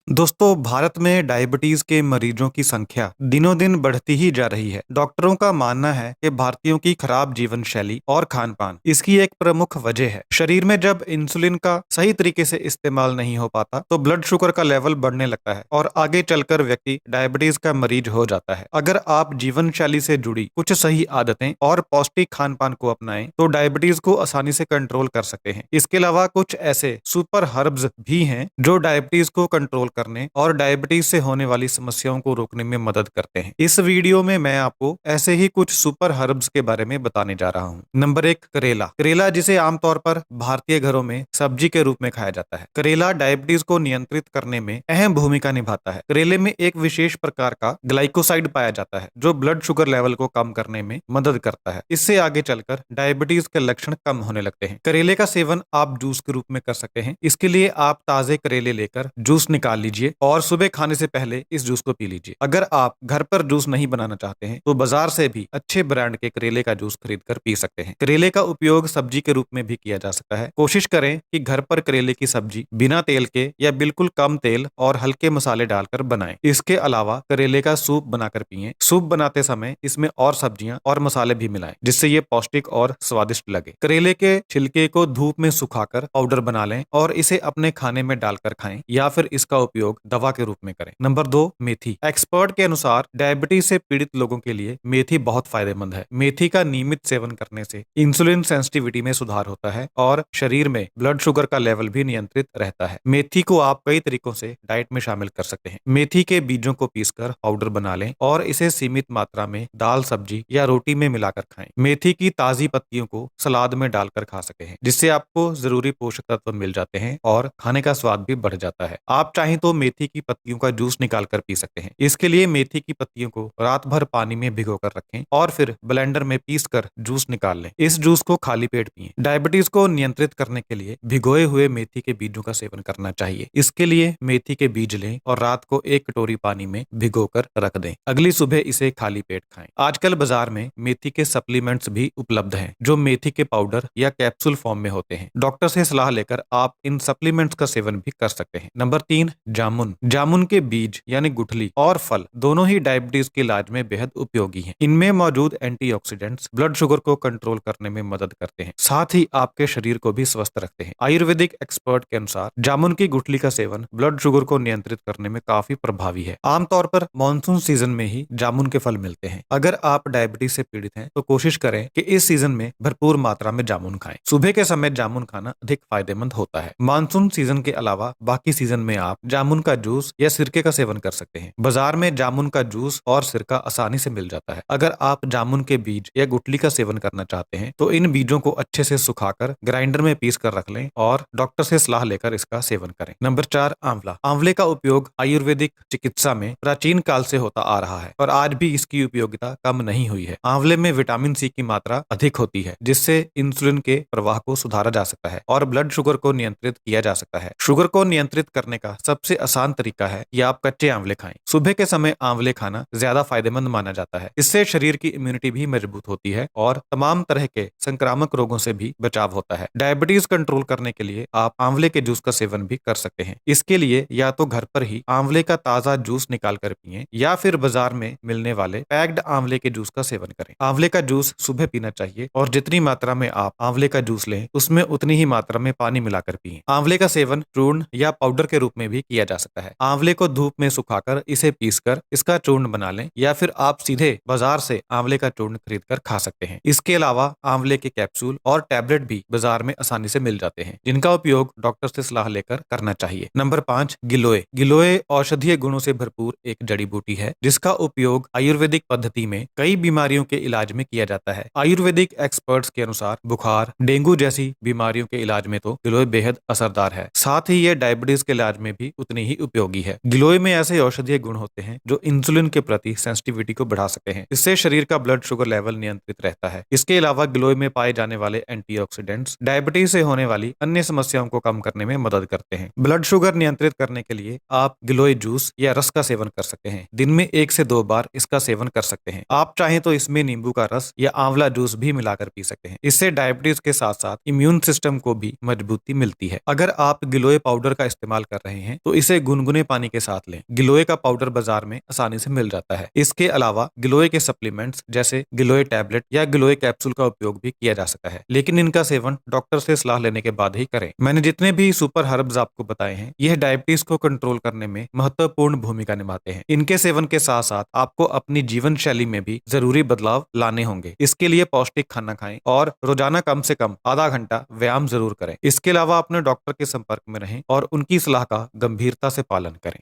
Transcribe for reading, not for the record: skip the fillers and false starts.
दोस्तों, भारत में डायबिटीज के मरीजों की संख्या दिनों दिन बढ़ती ही जा रही है। डॉक्टरों का मानना है कि भारतीयों की खराब जीवन शैली और खान पान इसकी एक प्रमुख वजह है। शरीर में जब इंसुलिन का सही तरीके से इस्तेमाल नहीं हो पाता तो ब्लड शुगर का लेवल बढ़ने लगता है और आगे चलकर व्यक्ति डायबिटीज का मरीज हो जाता है। अगर आप जीवन शैली से जुड़ी कुछ सही आदतें और पौष्टिक खान पान को अपनाएं तो डायबिटीज को आसानी से कंट्रोल कर सकते हैं। इसके अलावा कुछ ऐसे सुपर हर्ब्स भी हैं जो डायबिटीज को कंट्रोल करने और डायबिटीज से होने वाली समस्याओं को रोकने में मदद करते हैं। इस वीडियो में मैं आपको ऐसे ही कुछ सुपर हर्ब्स के बारे में बताने जा रहा हूँ। नंबर 1, करेला। करेला, जिसे आमतौर पर भारतीय घरों में सब्जी के रूप में खाया जाता है। करेला डायबिटीज को नियंत्रित करने में अहम भूमिका निभाता है। करेले में एक विशेष प्रकार का ग्लाइकोसाइड पाया जाता है जो ब्लड शुगर लेवल को कम करने में मदद करता है। इससे आगे चलकर डायबिटीज के लक्षण कम होने लगते हैं। करेले का सेवन आप जूस के रूप में कर सकते हैं। इसके लिए आप ताजे करेले लेकर जूस निकाल लीजिए और सुबह खाने से पहले इस जूस को पी लीजिए। अगर आप घर पर जूस नहीं बनाना चाहते हैं तो बाजार से भी अच्छे ब्रांड के करेले का जूस खरीद कर पी सकते हैं। करेले का उपयोग सब्जी के रूप में भी किया जा सकता है। कोशिश करें कि घर पर करेले की सब्जी बिना तेल के या बिल्कुल कम तेल और हल्के मसाले डालकर बनाएं। इसके अलावा करेले का सूप बनाकर पिएं। सूप बनाते समय इसमें और सब्जियां और मसाले भी मिलाएं जिससे ये पौष्टिक और स्वादिष्ट लगे। करेले के छिलके को धूप में सुखाकर पाउडर बना लें और इसे अपने खाने में डालकर खाएं या फिर इसका उपयोग दवा के रूप में करें। नंबर 2, मेथी। एक्सपर्ट के अनुसार डायबिटीज से पीड़ित लोगों के लिए मेथी बहुत फायदेमंद है। मेथी का नियमित सेवन करने से इंसुलिन सेंसिटिविटी में सुधार होता है और शरीर में ब्लड शुगर का लेवल भी नियंत्रित रहता है। मेथी को आप कई तरीकों से डाइट में शामिल कर सकते हैं। मेथी के बीजों को पीसकर पाउडर बना लें और इसे सीमित मात्रा में दाल, सब्जी या रोटी में मिलाकर खाएं। मेथी की ताजी पत्तियों को सलाद में डालकर खा सकते हैं जिससे आपको जरूरी पोषक तत्व मिल जाते हैं और खाने का स्वाद भी बढ़ जाता है। आप चाहें तो मेथी की पत्तियों का जूस निकाल कर पी सकते हैं। इसके लिए मेथी की पत्तियों को रात भर पानी में भिगोकर रखें और फिर ब्लेंडर में पीसकर जूस निकाल लें। इस जूस को खाली पेट पिएं। डायबिटीज को नियंत्रित करने के लिए भिगोए हुए मेथी के बीजों का सेवन करना चाहिए। इसके लिए मेथी के बीज लें और रात को 1 कटोरी पानी में भिगोकर रख दें। अगली सुबह इसे खाली पेट खाएं। आजकल बाजार में मेथी के सप्लीमेंट्स भी उपलब्ध हैं जो मेथी के पाउडर या कैप्सूल फॉर्म में होते हैं। डॉक्टर से सलाह लेकर आप इन सप्लीमेंट्स का सेवन भी कर सकते हैं। नंबर 3, जामुन। जामुन के बीज यानी गुठली और फल दोनों ही डायबिटीज के इलाज में बेहद उपयोगी हैं। इनमें मौजूद एंटीऑक्सीडेंट्स ब्लड शुगर को कंट्रोल करने में मदद करते हैं, साथ ही आपके शरीर को भी स्वस्थ रखते हैं। आयुर्वेदिक एक्सपर्ट के अनुसार जामुन की गुठली का सेवन ब्लड शुगर को नियंत्रित करने में काफी प्रभावी है। आमतौर पर मानसून सीजन में ही जामुन के फल मिलते हैं। अगर आप डायबिटीज से पीड़ित हैं तो कोशिश करें कि इस सीजन में भरपूर मात्रा में जामुन खाएं। सुबह के समय जामुन खाना अधिक फायदेमंद होता है। मानसून सीजन के अलावा बाकी सीजन में आप जामुन का जूस या सिरके का सेवन कर सकते हैं। बाजार में जामुन का जूस और सिरका आसानी से मिल जाता है। अगर आप जामुन के बीज या गुठली का सेवन करना चाहते हैं तो इन बीजों को अच्छे से सुखाकर ग्राइंडर में पीस कर रख लें और डॉक्टर से सलाह लेकर इसका सेवन करें। नंबर 4, आंवला। आंवले का उपयोग आयुर्वेदिक चिकित्सा में प्राचीन काल से होता आ रहा है और आज भी इसकी उपयोगिता कम नहीं हुई है। आंवले में विटामिन सी की मात्रा अधिक होती है जिससे इंसुलिन के प्रवाह को सुधारा जा सकता है और ब्लड शुगर को नियंत्रित किया जा सकता है। शुगर को नियंत्रित करने का सबसे आसान तरीका है कि आप कच्चे आंवले खाएं। सुबह के समय आंवले खाना ज्यादा फायदेमंद माना जाता है। इससे शरीर की इम्यूनिटी भी मजबूत होती है और तमाम तरह के संक्रामक रोगों से भी बचाव होता है। डायबिटीज कंट्रोल करने के लिए आप आंवले के जूस का सेवन भी कर सकते हैं। इसके लिए या तो घर पर ही आंवले का ताजा जूस निकाल कर पिएं या फिर बाजार में मिलने वाले पैक्ड आंवले के जूस का सेवन करें। आंवले का जूस सुबह पीना चाहिए और जितनी मात्रा में आप आंवले का जूस लें उसमें उतनी ही मात्रा में पानी मिलाकर पिएं। आंवले का सेवन चूर्ण या पाउडर के रूप में भी किया जा सकता है। आंवले को धूप में सुखाकर इसे पीसकर इसका चूर्ण बना लें या फिर आप सीधे बाजार से आंवले का चूर्ण खरीद कर खा सकते हैं। इसके अलावा आंवले के कैप्सूल और टैबलेट भी बाजार में आसानी से मिल जाते हैं जिनका उपयोग डॉक्टर से सलाह लेकर करना चाहिए। नंबर 5, गिलोय। गिलोय औषधीय गुणों से भरपूर एक जड़ी बूटी है जिसका उपयोग आयुर्वेदिक पद्धति में कई बीमारियों के इलाज में किया जाता है। आयुर्वेदिक एक्सपर्ट्स के अनुसार बुखार, डेंगू जैसी बीमारियों के इलाज में तो गिलोय बेहद असरदार है। साथ ही यह डायबिटीज के इलाज में भी उतनी ही उपयोगी है। गिलोय में ऐसे औषधीय गुण होते हैं जो इंसुलिन के प्रति सेंसिटिविटी को बढ़ा सकते हैं। इससे शरीर का ब्लड शुगर लेवल नियंत्रित रहता है। इसके अलावा गिलोय में पाए जाने वाले एंटीऑक्सीडेंट्स डायबिटीज से होने वाली अन्य समस्याओं को कम करने में मदद करते हैं। ब्लड शुगर नियंत्रित करने के लिए आप गिलोय जूस या रस का सेवन कर सकते हैं। दिन में 1 से 2 बार इसका सेवन कर सकते हैं। आप चाहें तो इसमें नींबू का रस या आंवला जूस भी मिलाकर पी सकते हैं। इससे डायबिटीज के साथ साथ इम्यून सिस्टम को भी मजबूती मिलती है। अगर आप गिलोय पाउडर का इस्तेमाल कर रहे हैं तो इसे गुनगुने पानी के साथ लें। गिलोय का पाउडर बाजार में आसानी से मिल जाता है। इसके अलावा गिलोय के सप्लीमेंट्स जैसे गिलोय टैबलेट या गिलोय कैप्सूल का उपयोग भी किया जा सकता है, लेकिन इनका सेवन डॉक्टर से सलाह लेने के बाद ही करें। मैंने जितने भी सुपर हर्ब्स आपको बताए हैं, यह डायबिटीज को कंट्रोल करने में महत्वपूर्ण भूमिका निभाते हैं। इनके सेवन के साथ साथ आपको अपनी जीवन शैली में भी जरूरी बदलाव लाने होंगे। इसके लिए पौष्टिक खाना खाएं और रोजाना कम से कम आधा घंटा व्यायाम जरूर करें। इसके अलावा अपने डॉक्टर के संपर्क में रहें और उनकी सलाह का गंभीरता से पालन करें।